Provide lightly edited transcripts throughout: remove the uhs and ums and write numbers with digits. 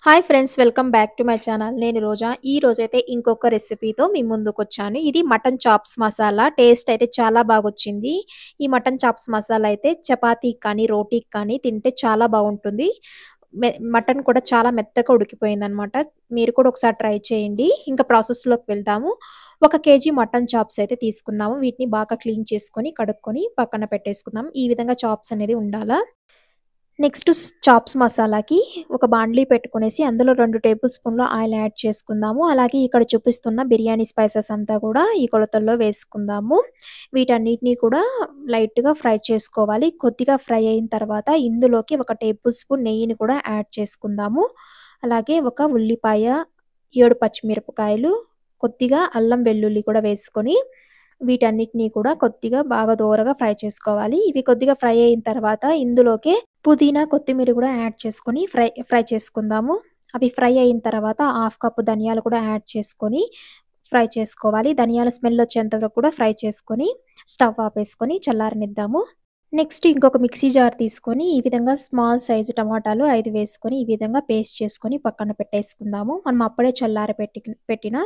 Hi friends, welcome back to my channel. నేను రోజా. ఈ రోజైతే ఇంకొక రెసిపీతో మీ ముందుకొచ్చాను. ఇది మటన్ చాప్స్ మసాలా. టేస్ట్ అయితే చాలా బాగొచ్చింది. ఈ మటన్ చాప్స్ మసాలా అయితే చపాతీకి కానీ, రోటీకి కానీ తింటే చాలా బాగుంటుంది. మటన్ కూడా చాలా మెత్తగా ఉడికిపోయిందనమాట. మీరు కూడా ఒకసారి ట్రై చేయండి. ఇంకా ప్రాసెస్‌లోకి వెళ్దాము. 1 కేజీ మటన్ చాప్స్ అయితే తీసుకున్నాము. వీటిని బాగా క్లీన్ చేసుకొని, కడుక్కొని పక్కన పెట్టేసుకుందాం. ఈ విధంగా చాప్స్ అనేది ఉండాలా. నెక్స్ట్ చాప్స్ మసాలాకి ఒక బాండ్లీ పెట్టుకునేసి అందులో 2 టేబుల్ స్పూన్ల ఆయిల్ యాడ్ చేసుకుందాము. అలాగే ఇక్కడ చూపిస్తున్న బిర్యానీ స్పైసెస్ అంతా కూడా ఈ కొలతల్లో వేసుకుందాము. వీటన్నిటిని కూడా లైట్‌గా ఫ్రై చేసుకోవాలి. కొద్దిగా ఫ్రై అయిన తర్వాత ఇందులోకి 1 టేబుల్ స్పూన్ నెయ్యిని కూడా యాడ్ చేసుకుందాము. అలాగే ఒక ఉల్లిపాయ, 7 పచ్చిమిరపకాయలు, కొద్దిగా అల్లం వెల్లుల్లి కూడా వేసుకొని వీటన్నిటిని కూడా కొద్దిగా బాగా దోరగా ఫ్రై చేసుకోవాలి. ఇవి కొద్దిగా ఫ్రై అయిన తర్వాత ఇందులోకే పుదీనా, కొత్తిమీర కూడా యాడ్ చేసుకొని ఫ్రై చేసుకుందాము. అవి ఫ్రై అయిన తర్వాత 1/2 కప్పు ధనియాలు కూడా యాడ్ చేసుకొని ఫ్రై చేసుకోవాలి. ధనియాల స్మెల్ వచ్చేంత వరకు కూడా ఫ్రై చేసుకొని స్టవ్ ఆపేసుకొని చల్లారనిద్దాము. నెక్స్ట్ ఇంకొక మిక్సీ జార్ తీసుకొని ఈ విధంగా స్మాల్ సైజు టమాటాలు 5 వేసుకొని ఈ విధంగా పేస్ట్ చేసుకొని పక్కన పెట్టేసుకుందాము. మనం అప్పుడే పెట్టిన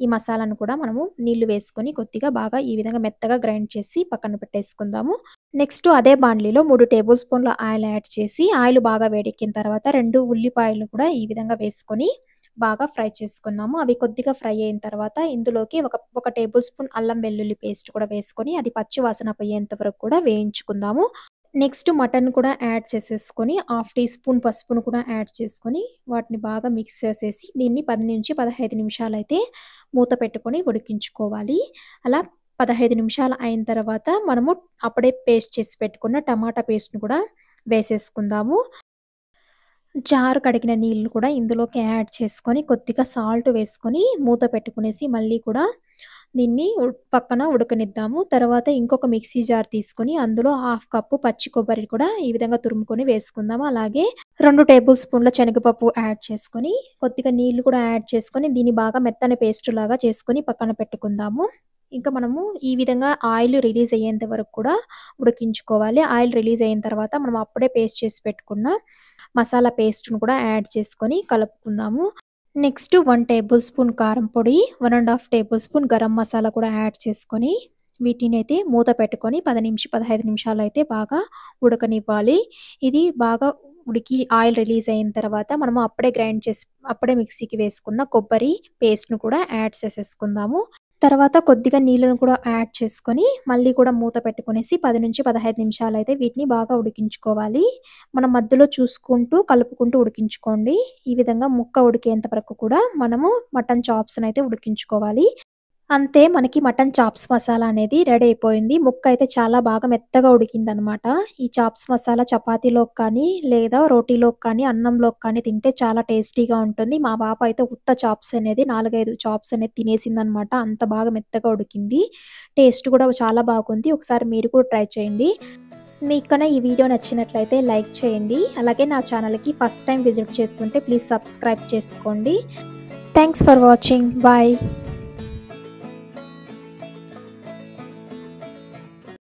ఈ మసాలాను కూడా మనము నీళ్లు వేసుకొని కొద్దిగా బాగా ఈ విధంగా మెత్తగా గ్రైండ్ చేసి పక్కన పెట్టేసుకుందాము. నెక్స్ట్ అదే బాండ్లీలో 3 టేబుల్ స్పూన్ల ఆయిల్ యాడ్ చేసి ఆయిల్ బాగా వేడెక్కిన తర్వాత 2 ఉల్లిపాయలు కూడా ఈ విధంగా వేసుకొని బాగా ఫ్రై చేసుకున్నాము. అవి కొద్దిగా ఫ్రై అయిన తర్వాత ఇందులోకి ఒక టేబుల్ స్పూన్ అల్లం వెల్లుల్లి పేస్ట్ కూడా వేసుకొని అది పచ్చి వాసన పోయేంత వరకు కూడా వేయించుకుందాము. నెక్స్ట్ మటన్ కూడా యాడ్ చేసేసుకొని 1/2 టీ స్పూన్ పసుపును కూడా యాడ్ చేసుకొని వాటిని బాగా మిక్స్ చేసేసి దీన్ని 10-15 నిమిషాలైతే మూత పెట్టుకొని ఉడికించుకోవాలి. అలా 15 నిమిషాలు అయిన తర్వాత మనము అప్పుడే పేస్ట్ చేసి పెట్టుకున్న టమాటా పేస్ట్‌ని కూడా వేసేసుకుందాము. జార్ కడిగిన నీళ్ళు కూడా ఇందులోకి యాడ్ చేసుకొని కొద్దిగా సాల్ట్ వేసుకొని మూత పెట్టుకునేసి మళ్ళీ కూడా దీన్ని పక్కన ఉడకనిద్దాము. తర్వాత ఇంకొక మిక్సీ జార్ తీసుకొని అందులో 1/2 కప్పు పచ్చి కొబ్బరి కూడా ఈ విధంగా తురుముకొని వేసుకుందాము. అలాగే 2 టేబుల్ స్పూన్ల శనగపప్పు యాడ్ చేసుకొని కొద్దిగా నీళ్లు కూడా యాడ్ చేసుకొని దీన్ని బాగా మెత్తని పేస్ట్ లాగా చేసుకొని పక్కన పెట్టుకుందాము. ఇంకా మనము ఈ విధంగా ఆయిల్ రిలీజ్ అయ్యేంత వరకు కూడా ఉడికించుకోవాలి. ఆయిల్ రిలీజ్ అయిన తర్వాత మనం అప్పుడే పేస్ట్ చేసి పెట్టుకున్న మసాలా పేస్ట్‌ను కూడా యాడ్ చేసుకొని కలుపుకుందాము. నెక్స్ట్ 1 టేబుల్ స్పూన్ కారం పొడి, 1 ½ టేబుల్ స్పూన్ గరం మసాలా కూడా యాడ్ చేసుకొని వీటినైతే మూత పెట్టుకొని 15 నిమిషాలైతే బాగా ఉడకనివ్వాలి. ఇది బాగా ఉడికి ఆయిల్ రిలీజ్ అయిన తర్వాత మనము అప్పుడే మిక్సీకి వేసుకున్న కొబ్బరి పేస్ట్‌ను కూడా యాడ్ చేసేసుకుందాము. తర్వాత కొద్దిగా నీళ్ళను కూడా యాడ్ చేసుకొని మళ్ళీ కూడా మూత పెట్టుకునేసి 10-15 నిమిషాలైతే వీటిని బాగా ఉడికించుకోవాలి. మనం మధ్యలో చూసుకుంటూ కలుపుకుంటూ ఉడికించుకోండి. ఈ విధంగా ముక్క ఉడికేంత వరకు కూడా మనము మటన్ చాప్స్‌నైతే ఉడికించుకోవాలి. అంతే, మనకి మటన్ చాప్స్ మసాలా అనేది రెడీ అయిపోయింది. ముక్క అయితే చాలా బాగా మెత్తగా ఉడికిందనమాట. ఈ చాప్స్ మసాలా చపాతీలోకి కానీ, లేదా రోటీలోకి కానీ, అన్నంలోకి కానీ తింటే చాలా టేస్టీగా ఉంటుంది. మా పాప అయితే ఉత్త చాప్స్ అనేది 4, 5 చాప్స్ అనేది తినేసిందనమాట. అంత బాగా మెత్తగా ఉడికింది. టేస్ట్ కూడా చాలా బాగుంది. ఒకసారి మీరు కూడా ట్రై చేయండి. మీకు కనుక ఈ వీడియో నచ్చినట్లయితే లైక్ చేయండి. అలాగే నా ఛానల్‌కి ఫస్ట్ టైం విజిట్ చేస్తుంటే ప్లీజ్ సబ్స్క్రైబ్ చేసుకోండి. Thanks for watching. బాయ్.